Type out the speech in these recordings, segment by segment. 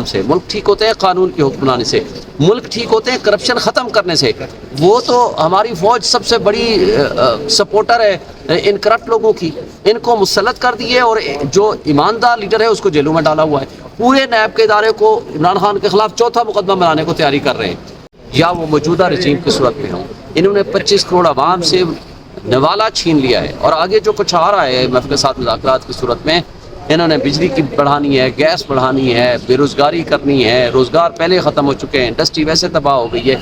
سے، ملک ٹھیک ہوتے ہیں قانون کی حکمرانی سے، ملک ٹھیک ہوتے ہیں کرپشن ختم کرنے سے۔ وہ تو ہماری فوج سب سے بڑی سپورٹر ہے ان کرپٹ لوگوں کی، ان کو مسلط کر دیے اور جو ایماندار لیڈر ہے اس کو جیلوں میں ڈالا ہوا ہے۔ پورے نیب کے ادارے کو عمران خان کے خلاف چوتھا مقدمہ بنانے کو تیاری کر رہے ہیں، یا وہ موجودہ رجیم کی صورت میں ہوں۔ انہوں نے 25 کروڑ عوام سے نوالا چھین لیا ہے، اور آگے جو کچھ آ رہا ہے محفل کے ساتھ مذاکرات کی صورت میں، انہوں نے بجلی کی بڑھانی ہے، گیس بڑھانی ہے، بے روزگاری کرنی ہے، روزگار پہلے ختم ہو چکے ہیں، انڈسٹری ویسے تباہ ہو گئی ہے۔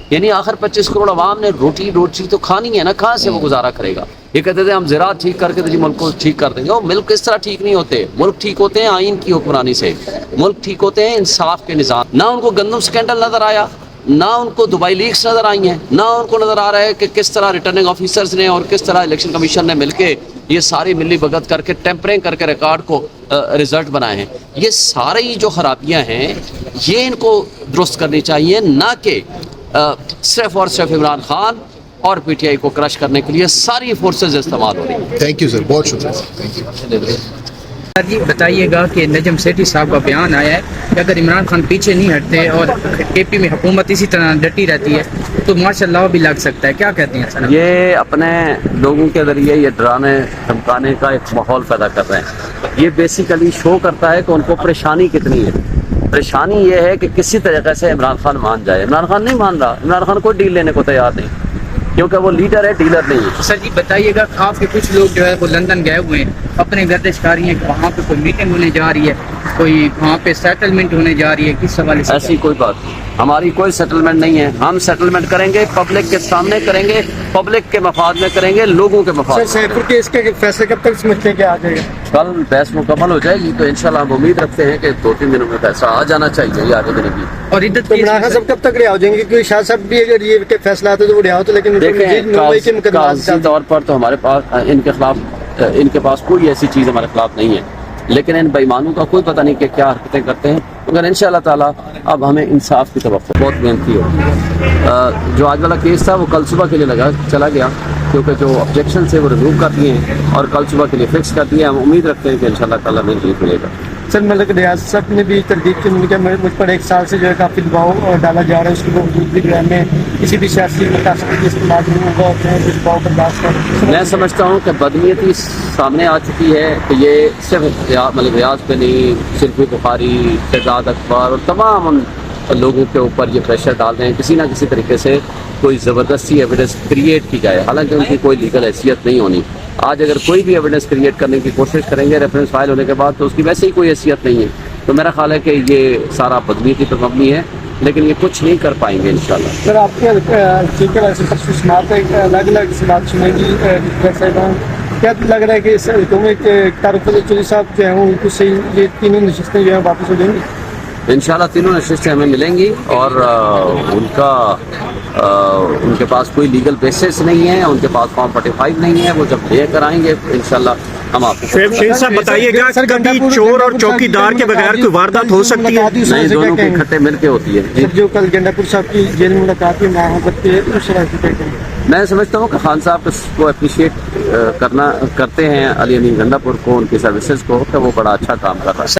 یعنی آخر 25 کروڑ عوام نے روٹی تو کھانی ہے نا، کہاں سے وہ گزارا کرے گا؟ یہ کہتے تھے ہم زراعت ٹھیک کر کے جی ملک کو ٹھیک کر دیں گے۔ ملک اس طرح ٹھیک نہیں ہوتے، ملک ٹھیک ہوتے ہیں آئین کی حکمرانی سے، ملک ٹھیک ہوتے ہیں انصاف کے نظام۔ نہ ان کو گندم سکینڈل نظر آیا، نہ ان کو دبئی لیکس نظر آئی ہیں، نہ ان کو نظر آ رہا ہے کہ کس طرح ریٹرننگ آفیسرز نے اور کس طرح الیکشن کمیشن نے مل کے یہ ساری ملی بھگت کر کے ٹیمپرنگ کر کے ریکارڈ کو رزلٹ بنائے ہیں۔ یہ ساری جو خرابیاں ہیں یہ ان کو درست کرنی چاہیے، نہ کہ صرف اور صرف عمران خان اور پی ٹی آئی کو کرش کرنے کے لیے ساری فورسز استعمال ہو رہی ہیں۔ تھینک یو سر، بہت شکریہ۔ جی بتائیے گا کہ نجم سیٹھی صاحب کا بیان آیا ہے کہ اگر عمران خان پیچھے نہیں ہٹتے اور کے پی میں حکومت اسی طرح ڈٹی رہتی ہے تو ماشاء اللہ بھی لگ سکتا ہے، کیا کہتے ہیں سر؟ یہ اپنے لوگوں کے ذریعے یہ ڈرانے دھمکانے کا ایک ماحول پیدا کر رہے ہیں۔ یہ بیسیکلی شو کرتا ہے کہ ان کو پریشانی کتنی ہے۔ پریشانی یہ ہے کہ کسی طریقے سے عمران خان مان جائے۔ عمران خان نہیں مان رہا، عمران خان کوئی ڈیل لینے کو تیار نہیں، کیونکہ وہ لیڈر ہے، ڈیلر نہیں ہے۔ سر جی بتائیے گا آپ کے کچھ لوگ جو ہے وہ لندن گئے ہوئے ہیں، اپنے گردش کاری ہیں کہ وہاں پہ کوئی میٹنگ ہونے جا رہی ہے، کوئی وہاں پہ سیٹلمنٹ ہونے جا رہی ہے، کس حوالے سے؟ ایسی کوئی بات نہیں، ہماری کوئی سیٹلمنٹ نہیں ہے۔ ہم سیٹلمنٹ کریں گے پبلک کے سامنے کریں گے، پبلک کے مفاد میں کریں گے، لوگوں کے مفاد میں۔ سر پور کیس کے فیصلے کب تک سمجھتے ہیں کہ آ جائے گا؟ کل بحث مکمل ہو جائے گی تو انشاءاللہ ہم امید رکھتے ہیں کہ 2-3 دنوں میں فیصلہ آ جانا چاہیے، یہ آگے دینے کی۔ اور عدت تو عمران خان صاحب کب تک رہا ہو جائیں گے؟ کیونکہ شاہ صاحب بھی اگر یہ فیصلہ آتا ہے تو وہ رہا ہوتے، لیکن دیکھیں کاغذی طور پر تو ہمارے پاس ان کے پاس کوئی ایسی چیز ہمارے خلاف نہیں ہے، لیکن ان بےایمانوں کا کوئی پتہ نہیں کہ کیا حرکتیں کرتے ہیں، مگر انشاءاللہ تعالیٰ اب ہمیں انصاف کی توقع بہت محنتی ہوگی۔ جو آج والا کیس تھا وہ کل صبح کے لیے چلا گیا، کیونکہ جو آبجیکشن سے وہ ریموو کر دیے ہیں اور کل صبح کے لیے فکس کر دیے ہیں۔ ہم امید رکھتے ہیں کہ انشاءاللہ تعالیٰ ہمیں ریلیف ملے گا۔ سر ملک ریاض صاحب نے بھی تردید کی، انہوں نے کہا مجھ پر 1 سال سے جو ہے کافی دباؤ ڈالا جا رہا ہے، اس کے باوجود بھی جو ہے میں کسی بھی سیاسی متاثر کے استعمال نہیں ہوگا اور میں اس دباؤ برداشت کروں۔ میں سمجھتا ہوں کہ بدنیتی سامنے آ چکی ہے کہ یہ صرف ملک ریاض پہ نہیں، صرف بخاری، شہزاد اکبر اور تمام ان لوگوں کے اوپر یہ پریشر ڈال رہے ہیں کسی نہ کسی طریقے سے کوئی زبردستی ایویڈنس کریٹ کی جائے، حالانکہ ان کی کوئی لیگل حیثیت نہیں ہونی۔ آج اگر کوئی بھی ایویڈنس کریٹ کرنے کی کوشش کریں گے ریفرنس فائل ہونے کے بعد تو اس کی ویسے ہی کوئی حیثیت نہیں ہے۔ تو میرا خیال ہے کہ یہ سارا بدنیتی پر مبنی ہے، لیکن یہ کچھ نہیں کر پائیں گے انشاءاللہ۔ سر آپ کے ٹھیک ہے سماعت الگ الگ سماعت سنیں گی، کیا لگ رہا ہے کہ اس حکومت طارق فضل چودھری صاحب جو ہیں وہ بالکل صحیح یہ تینوں نشستیں جو ہیں واپس ہو جائیں گی؟ انشاءاللہ تینوں نشستیں ہمیں ملیں گی، اور ان کے پاس کوئی لیگل بیسس نہیں ہے، ان کے پاس فارم 45 نہیں ہے، وہ جب لے کر آئیں گے انشاءاللہ ہم آپ کو۔ شیخ صاحب بتائیے گا کبھی چور اور چوکی دار کے بغیر کوئی واردات ہو سکتی ہے؟ نہیں، دونوں کی اکٹھے مل کے ہوتی ہے۔ جو کل گنڈا پور صاحب کی جیل میں ملاقات کی محبت کے اس شرائط پہ میں سمجھتا ہوں کہ خان صاحب کو اپریشیٹ کرتے ہیں علی امین گنڈا پور کو، ان کی سروسز کو، کہ وہ بڑا اچھا کام کر رہا ہے۔